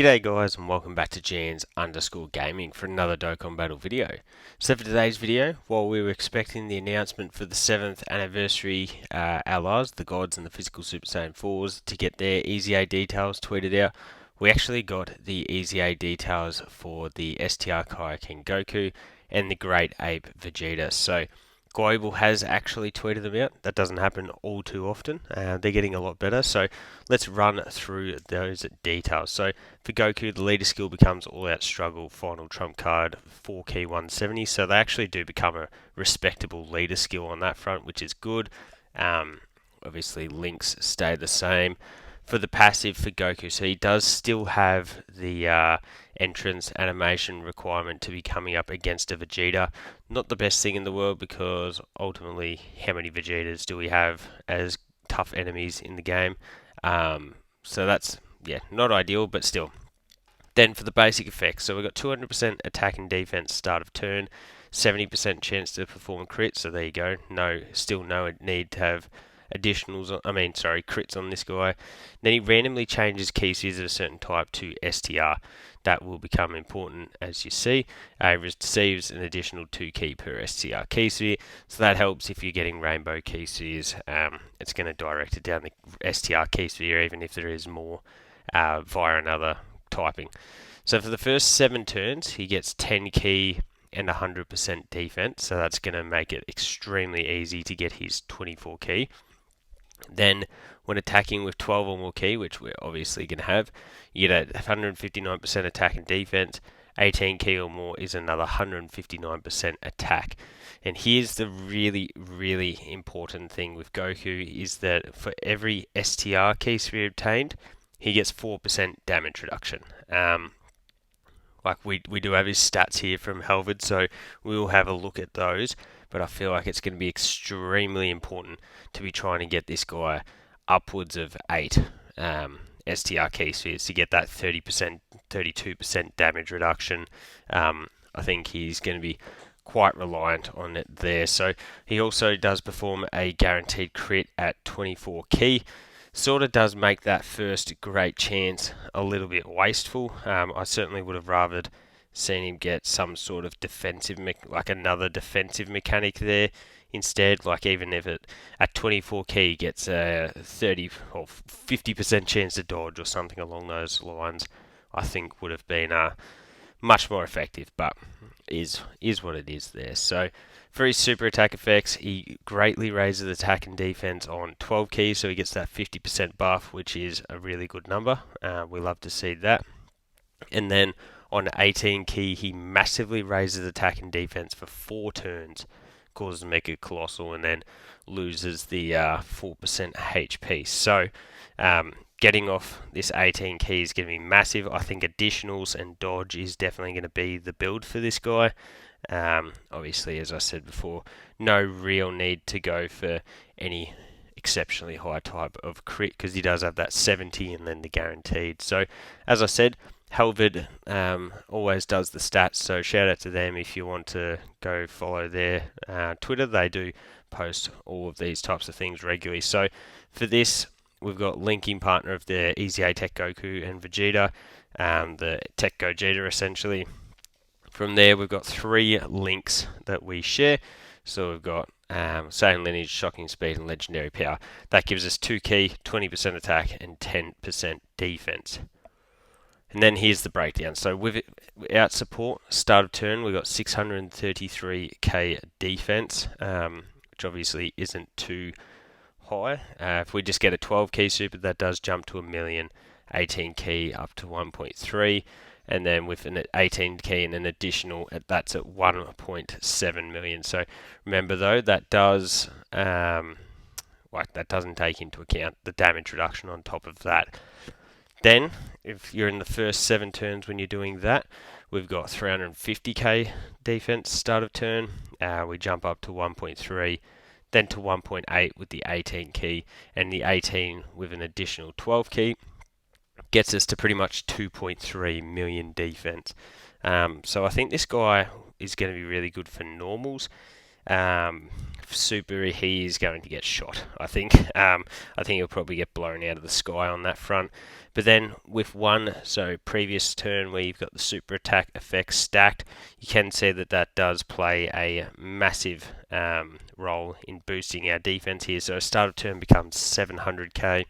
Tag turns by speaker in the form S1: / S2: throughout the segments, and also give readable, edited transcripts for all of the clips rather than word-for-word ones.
S1: G'day guys and welcome back to Jans_Gaming for another Dokkan Battle video. So for today's video, while we were expecting the announcement for the 7th anniversary allies, the gods and the physical Super Saiyan 4s, to get their EZA details tweeted out, we actually got the EZA details for the STR KAIOKEN GOKU and the Great Ape Vegeta. So Global has actually tweeted them out. That doesn't happen all too often. They're getting a lot better. So let's run through those details. So for Goku, the leader skill becomes All Out Struggle, Final Trump Card, 4 key 170. So they actually do become a respectable leader skill on that front, which is good. Obviously, links stay the same. For the passive for Goku, so he does still have the entrance animation requirement to be coming up against a Vegeta. Not the best thing in the world because ultimately, how many Vegetas do we have as tough enemies in the game? So that's, not ideal, but still. Then for the basic effects, so we've got 200% attack and defense start of turn, 70% chance to perform a crit, so there you go. Still no need to have crits on this guy. Then he randomly changes key series of a certain type to STR. That will become important as you see. He receives an additional 2 key per STR key sphere, so that helps if you're getting rainbow key spheres. It's going to direct it down the STR key sphere even if there is more via another typing. So for the first 7 turns, he gets 10 key and 100% defense, so that's going to make it extremely easy to get his 24 key. Then, when attacking with 12 or more key, which we're obviously going to have, you get 159% attack and defense. 18 key or more is another 159% attack. And here's the really, really important thing with Goku is that for every STR key sphere obtained, he gets 4% damage reduction. We do have his stats here from Helvid, so we will have a look at those. But I feel like it's going to be extremely important to be trying to get this guy upwards of 8 STR key spheres to get that 30%, 32% damage reduction. I think he's going to be quite reliant on it there. So he also does perform a guaranteed crit at 24 key. Sort of does make that first great chance a little bit wasteful. I certainly would have rather seen him get some sort of defensive, another defensive mechanic there instead. Like even if it at 24 key gets a 30 or 50% chance to dodge or something along those lines, I think would have been much more effective. But is what it is there. So for his super attack effects, he greatly raises attack and defense on 12 keys, so he gets that 50% buff, which is a really good number. We love to see that. And then on 18 key, he massively raises attack and defense for 4 turns, causes Mega Colossal, and then loses the 4% HP. So getting off this 18 key is going to be massive. I think additionals and dodge is definitely going to be the build for this guy. Obviously, as I said before, no real need to go for any exceptionally high type of crit because he does have that 70 and then the guaranteed. So, as I said, Helvid always does the stats, so shout out to them if you want to go follow their Twitter. They do post all of these types of things regularly. So, for this, we've got linking partner of the EZA TEQ Goku and Vegeta, the TEQ Gogeta essentially. From there, we've got 3 links that we share. So we've got Saiyan Lineage, Shocking Speed, and Legendary Power. That gives us 2 key, 20% attack, and 10% defense. And then here's the breakdown. So without support, start of turn, we've got 633k defense, which obviously isn't too high. If we just get a 12 key super, that does jump to 1 million, 18 key up to 1.3. And then with an 18 key and an additional, that's at 1.7 million. So remember though, that does that doesn't take into account the damage reduction on top of that. Then, if you're in the first 7 turns when you're doing that, we've got 350k defense start of turn. We jump up to 1.3, then to 1.8 with the 18 key, and the 18 with an additional 12 key. Gets us to pretty much 2.3 million defense. So I think this guy is going to be really good for normals. Super, he is going to get shot. I think. I think he'll probably get blown out of the sky on that front. But then with one, so previous turn where you've got the super attack effects stacked, you can see that that does play a massive role in boosting our defense here. So start of turn becomes 700k.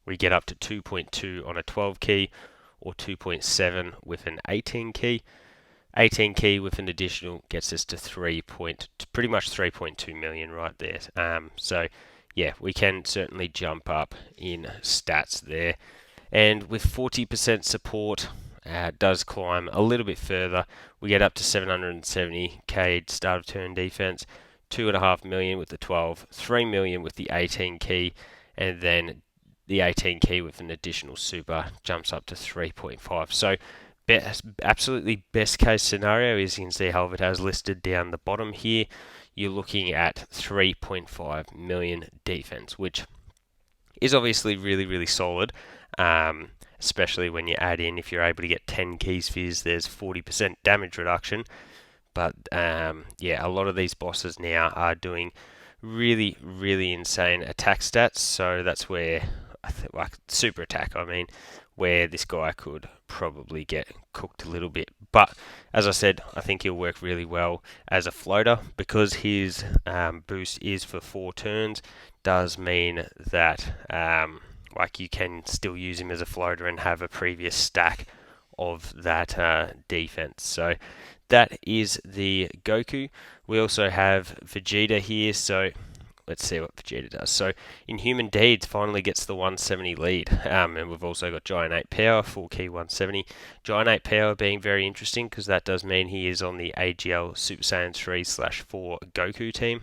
S1: We get up to 2.2 on a 12 key, or 2.7 with an 18 key. 18 key with an additional gets us to pretty much 3.2 million right there. So yeah, we can certainly jump up in stats there. And with 40% support, does climb a little bit further. We get up to 770k start of turn defense, 2.5 million with the 12, 3 million with the 18 key, and then the 18 key with an additional super jumps up to 3.5. So absolutely best case scenario is, you can see Halvard has listed down the bottom here, you're looking at 3.5 million defense, which is obviously really, really solid, especially when you add in, if you're able to get 10 key spheres, there's 40% damage reduction. But yeah, a lot of these bosses now are doing really, really insane attack stats, so that's where, like super attack, I mean, where this guy could probably get cooked a little bit. But as I said, I think he'll work really well as a floater, because his boost is for 4 turns, does mean that like you can still use him as a floater and have a previous stack of that defense. So that is the Goku. We also have Vegeta here, so let's see what Vegeta does. So Inhuman Deeds finally gets the 170 lead, and we've also got Giant 8 Power, full key 170. Giant 8 Power being very interesting, because that does mean he is on the AGL Super Saiyan 3/4 Goku team,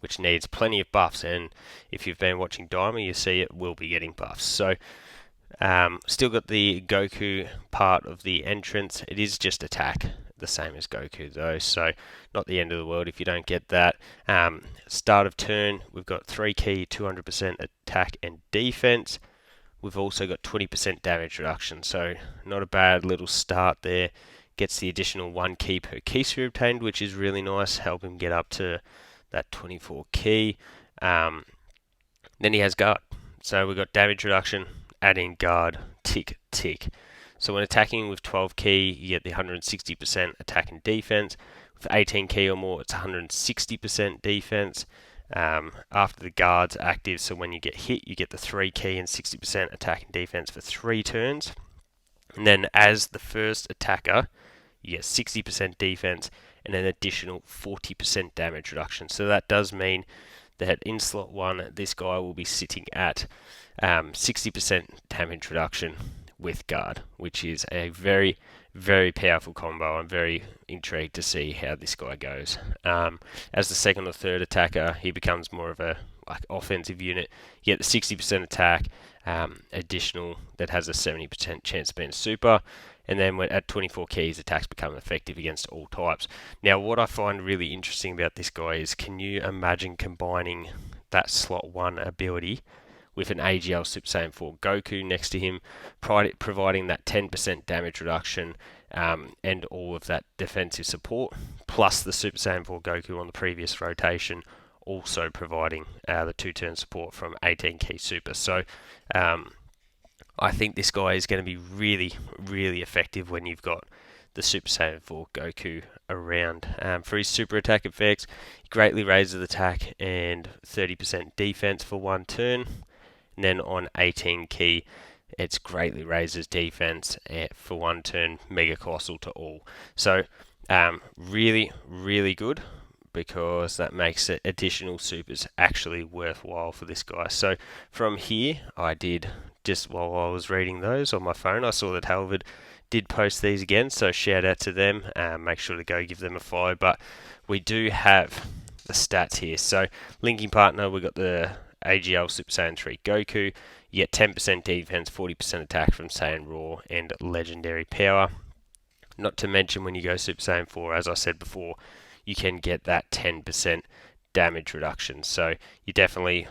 S1: which needs plenty of buffs, and if you've been watching Daima, you see it will be getting buffs. So still got the Goku part of the entrance. It is just attack, the same as Goku though, so not the end of the world if you don't get that. Start of turn, we've got 3 key, 200% attack and defense. We've also got 20% damage reduction, so not a bad little start there. Gets the additional 1 key per key sphere obtained, which is really nice, help him get up to that 24 key. Then he has guard, so we've got damage reduction, adding guard, tick, tick. So when attacking with 12 key, you get the 160% attack and defense. With 18 key or more, it's 160% defense. After the guard's active, so when you get hit, you get the 3 key and 60% attack and defense for 3 turns. And then as the first attacker, you get 60% defense and an additional 40% damage reduction. So that does mean that in slot 1, this guy will be sitting at 60% damage reduction with guard, which is a very, very powerful combo. I'm very intrigued to see how this guy goes. As the second or third attacker, he becomes more of a offensive unit. You get the 60% attack, additional that has a 70% chance of being super, and then when at 24 keys, attacks become effective against all types. Now, what I find really interesting about this guy is, can you imagine combining that slot 1 ability with an AGL Super Saiyan 4 Goku next to him, providing that 10% damage reduction and all of that defensive support, plus the Super Saiyan 4 Goku on the previous rotation, also providing the 2-turn support from 18 key super. So I think this guy is going to be really, really effective when you've got the Super Saiyan 4 Goku around. For his super attack effects, he greatly raises attack and 30% defense for 1 turn. And then on 18 key, it's greatly raises defense for 1 turn, mega colossal to all. So really, really good, because that makes it additional supers actually worthwhile for this guy. So from here, I did, just while I was reading those on my phone, I saw that Halvard did post these again, so shout out to them. Make sure to go give them a follow. But we do have the stats here. So linking partner, we got the AGL Super Saiyan 3 Goku. You get 10% defense, 40% attack from Saiyan Raw and Legendary Power. Not to mention, when you go Super Saiyan 4, as I said before, you can get that 10% damage reduction. So you definitely,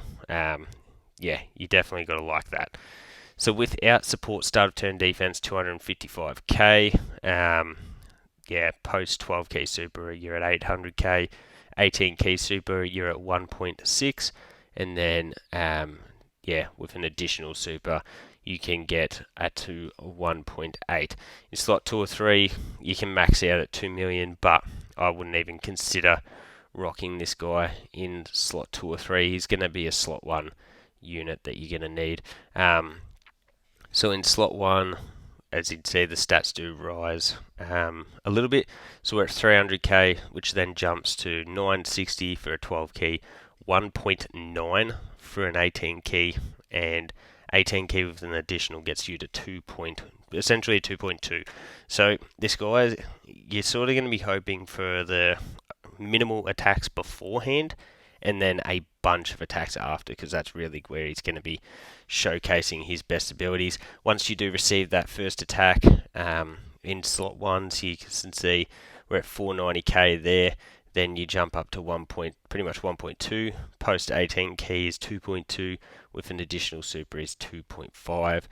S1: you definitely got to like that. So without support, start of turn defense 255k. yeah, post 12 key super, you're at 800k. 18 key super, you're at 1.6, and then yeah, with an additional super, you can get at to 1.8. In slot 2 or 3, you can max out at 2 million, but I wouldn't even consider rocking this guy in slot 2 or 3. He's going to be a slot 1 unit that you're going to need. So in slot 1, as you'd see, the stats do rise a little bit. So we're at 300k, which then jumps to 960 for a 12 key, 1.9 for an 18 key, and 18 key with an additional gets you to essentially 2.2. So this guy, you're sort of going to be hoping for the minimal attacks beforehand, and then a bunch of attacks after, because that's really where he's going to be showcasing his best abilities. Once you do receive that first attack in slot 1, so you can see we're at 490k there. Then you jump up to pretty much 1.2. Post 18 key is 2.2, with an additional super is 2.5.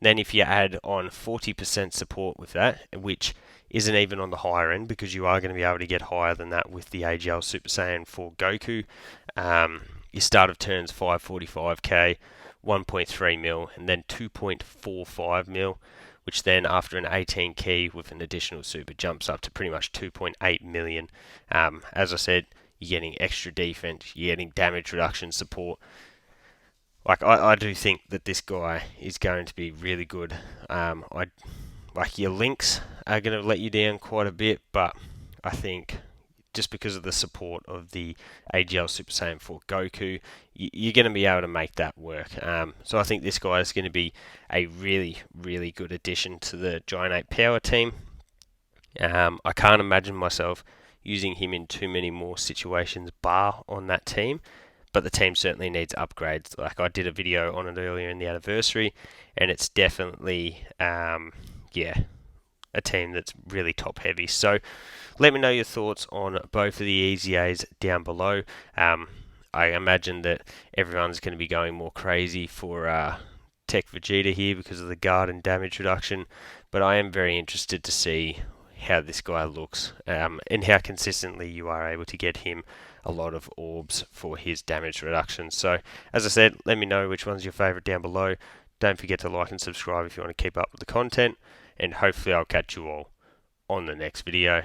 S1: Then if you add on 40% support with that, which isn't even on the higher end, because you are going to be able to get higher than that with the AGL Super Saiyan 4 Goku. Your start of turns 545k, 1.3 mil, and then 2.45 mil, which then after an 18 key with an additional super jumps up to pretty much 2.8 million. As I said, you're getting extra defense, you're getting damage reduction support. Like I do think that this guy is going to be really good. Like your links are going to let you down quite a bit, but I think just because of the support of the AGL Super Saiyan 4 Goku, you're going to be able to make that work. So I think this guy is going to be a really, really good addition to the Giant Ape Power team. I can't imagine myself using him in too many more situations bar on that team, but the team certainly needs upgrades. Like I did a video on it earlier in the anniversary, and it's definitely, yeah, a team that's really top heavy. So let me know your thoughts on both of the EZAs down below. I imagine that everyone's going to be going more crazy for TEQ Vegeta here because of the guard and damage reduction, but I am very interested to see how this guy looks and how consistently you are able to get him a lot of orbs for his damage reduction. So as I said, let me know which one's your favourite down below. Don't forget to like and subscribe if you want to keep up with the content, and hopefully I'll catch you all on the next video.